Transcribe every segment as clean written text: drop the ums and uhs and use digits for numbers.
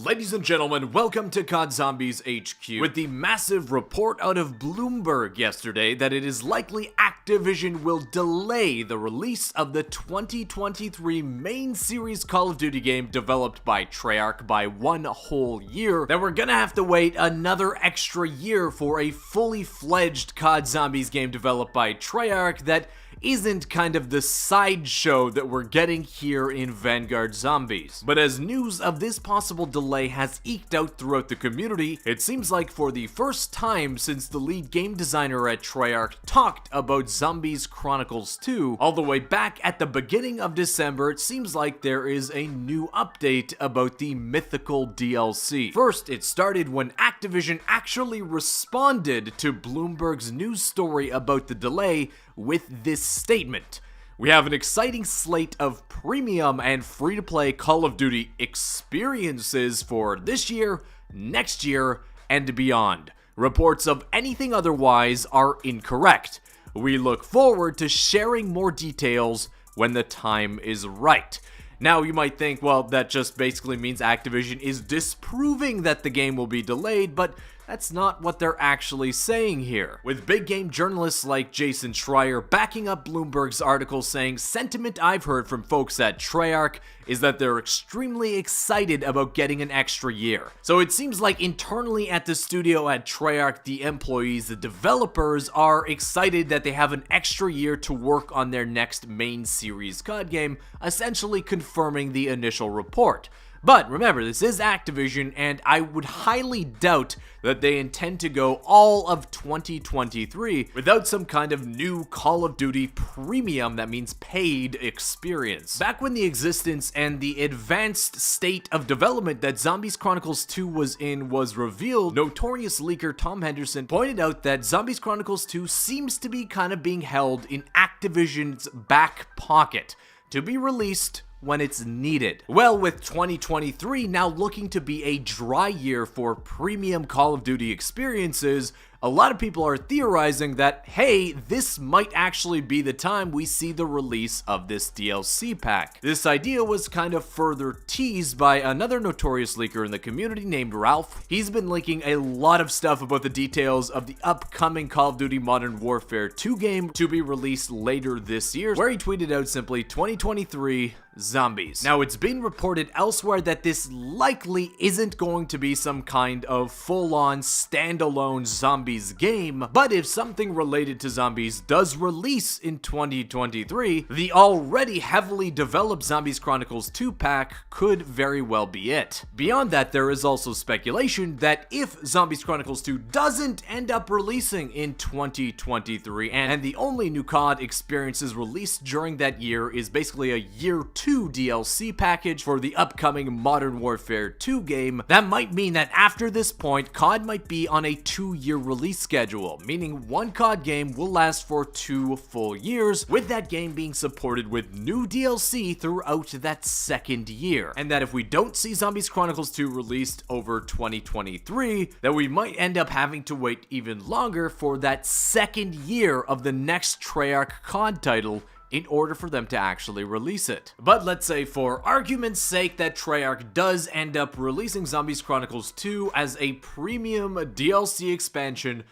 Ladies and gentlemen, welcome to COD Zombies HQ. With the massive report out of Bloomberg yesterday that it is likely Activision will delay the release of the 2023 main series Call of Duty game developed by Treyarch by 1 whole year, that we're gonna have to wait another extra year for a fully fledged COD Zombies game developed by Treyarch that isn't kind of the sideshow that we're getting here in Vanguard Zombies. But as news of this possible delay has eked out throughout the community, it seems like for the first time since the lead game designer at Treyarch talked about Zombies Chronicles 2, all the way back at the beginning of December, it seems like there is a new update about the mythical DLC. First, it started when Activision actually responded to Bloomberg's news story about the delay with this statement. We have an exciting slate of premium and free-to-play Call of Duty experiences for this year, next year, and beyond. Reports of anything otherwise are incorrect. We look forward to sharing more details when the time is right. Now, you might think, well, that just basically means Activision is disproving that the game will be delayed, but that's not what they're actually saying here. With big game journalists like Jason Schreier backing up Bloomberg's article saying, sentiment I've heard from folks at Treyarch is that they're extremely excited about getting an extra year. So it seems like internally at the studio at Treyarch, the employees, the developers are excited that they have an extra year to work on their next main series COD game, essentially confirming the initial report. But remember, this is Activision, and I would highly doubt that they intend to go all of 2023 without some kind of new Call of Duty premium, that means paid, experience. Back when the existence and the advanced state of development that Zombies Chronicles 2 was in was revealed, notorious leaker Tom Henderson pointed out that Zombies Chronicles 2 seems to be kind of being held in Activision's back pocket to be released when it's needed. Well, with 2023 now looking to be a dry year for premium Call of Duty experiences, a lot of people are theorizing that, hey, this might actually be the time we see the release of this DLC pack. This idea was kind of further teased by another notorious leaker in the community named Ralph. He's been leaking a lot of stuff about the details of the upcoming Call of Duty Modern Warfare 2 game to be released later this year, where he tweeted out simply 2023 Zombies. Now, it's been reported elsewhere that this likely isn't going to be some kind of full-on standalone Zombies game, but if something related to Zombies does release in 2023, the already heavily developed Zombies Chronicles 2 pack could very well be it. Beyond that, there is also speculation that if Zombies Chronicles 2 doesn't end up releasing in 2023, and the only new COD experiences released during that year is basically a year 2 DLC package for the upcoming Modern Warfare 2 game, that might mean that after this point, COD might be on a 2-year release schedule, meaning one COD game will last for 2 full years, with that game being supported with new DLC throughout that second year. And that if we don't see Zombies Chronicles 2 released over 2023, that we might end up having to wait even longer for that second year of the next Treyarch COD title in order for them to actually release it. But let's say for argument's sake that Treyarch does end up releasing Zombies Chronicles 2 as a premium DLC expansion,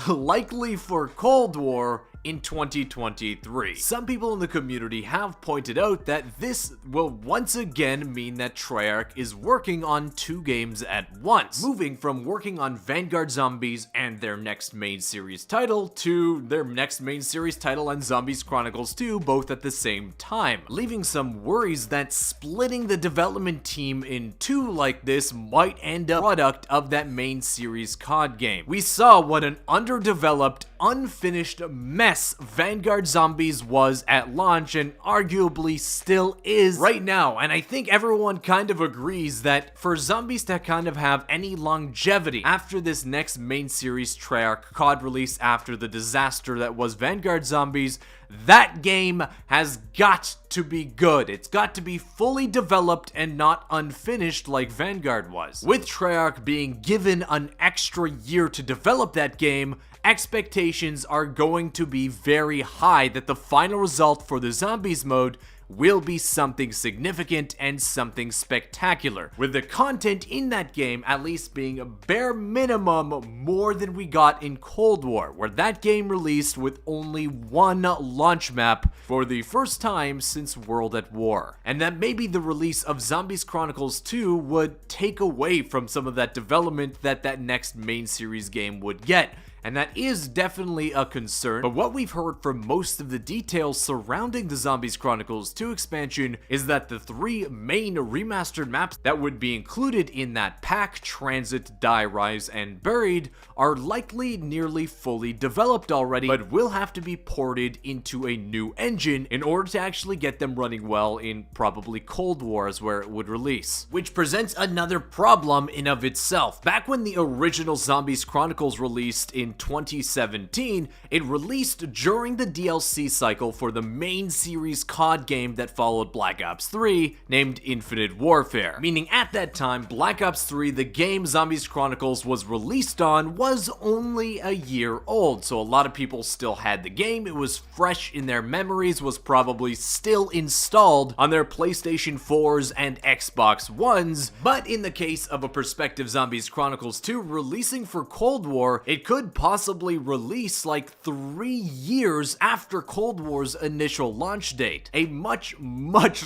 likely for Cold War, in 2023. Some people in the community have pointed out that this will once again mean that Treyarch is working on 2 games at once, moving from working on Vanguard Zombies and their next main series title to their next main series title and Zombies Chronicles 2 both at the same time, leaving some worries that splitting the development team in 2 like this might end up product of that main series COD game. We saw what an underdeveloped, unfinished mess Vanguard Zombies was at launch, and arguably still is right now, and I think everyone kind of agrees that for Zombies to kind of have any longevity after this next main series Treyarch COD release after the disaster that was Vanguard Zombies, that game has got to be good. It's got to be fully developed and not unfinished like Vanguard was. With Treyarch being given an extra year to develop that game, expectations are going to be very high that the final result for the Zombies mode will be something significant and something spectacular, with the content in that game at least being a bare minimum more than we got in Cold War, where that game released with only one launch map for the first time since World at War. And that maybe the release of Zombies Chronicles 2 would take away from some of that development that next main series game would get. And that is definitely a concern, but what we've heard from most of the details surrounding the Zombies Chronicles 2 expansion is that the 3 main remastered maps that would be included in that pack, Transit, Die, Rise, and Buried, are likely nearly fully developed already, but will have to be ported into a new engine in order to actually get them running well in probably Cold War is where it would release. Which presents another problem in of itself. Back when the original Zombies Chronicles released in 2017, it released during the DLC cycle for the main series COD game that followed Black Ops 3, named Infinite Warfare. Meaning at that time, Black Ops 3, the game Zombies Chronicles was released on, was only a year old, so a lot of people still had the game, it was fresh in their memories, was probably still installed on their PlayStation 4s and Xbox Ones, but in the case of a prospective Zombies Chronicles 2 releasing for Cold War, it could possibly release like 3 years after Cold War's initial launch date. A much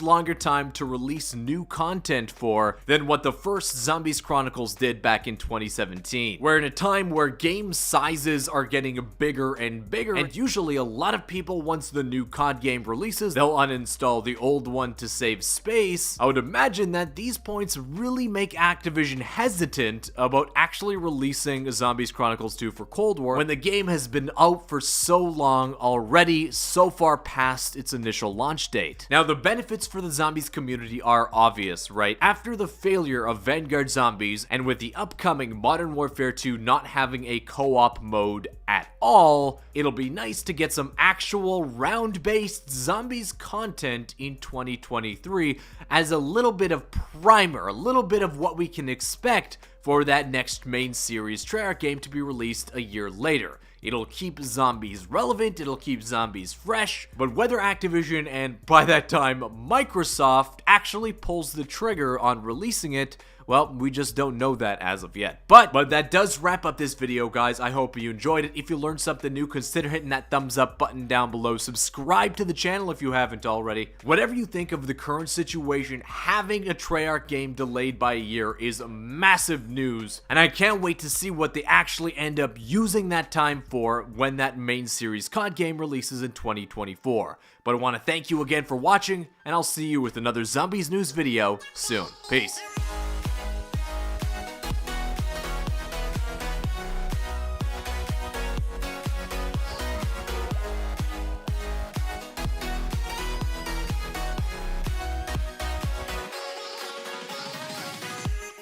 longer time to release new content for than what the first Zombies Chronicles did back in 2017. We're in a time where game sizes are getting bigger and bigger, and usually a lot of people, once the new COD game releases, they'll uninstall the old one to save space. I would imagine that these points really make Activision hesitant about actually releasing Zombies Chronicles 2 for Cold War when the game has been out for so long already, so far past its initial launch date. Now, the benefits for the Zombies community are obvious, right? After the failure of Vanguard Zombies, and with the upcoming Modern Warfare 2 not having a co-op mode at all, it'll be nice to get some actual round-based Zombies content in 2023 as a little bit of primer, a little bit of what we can expect for that next main series Treyarch game to be released a year later. It'll keep Zombies relevant, it'll keep Zombies fresh, but whether Activision and, by that time, Microsoft actually pulls the trigger on releasing it, well, we just don't know that as of yet. But that does wrap up this video, guys. I hope you enjoyed it. If you learned something new, consider hitting that thumbs up button down below. Subscribe to the channel if you haven't already. Whatever you think of the current situation, having a Treyarch game delayed by a year is massive news, and I can't wait to see what they actually end up using that time for when that main series COD game releases in 2024. But I want to thank you again for watching, and I'll see you with another Zombies news video soon. Peace.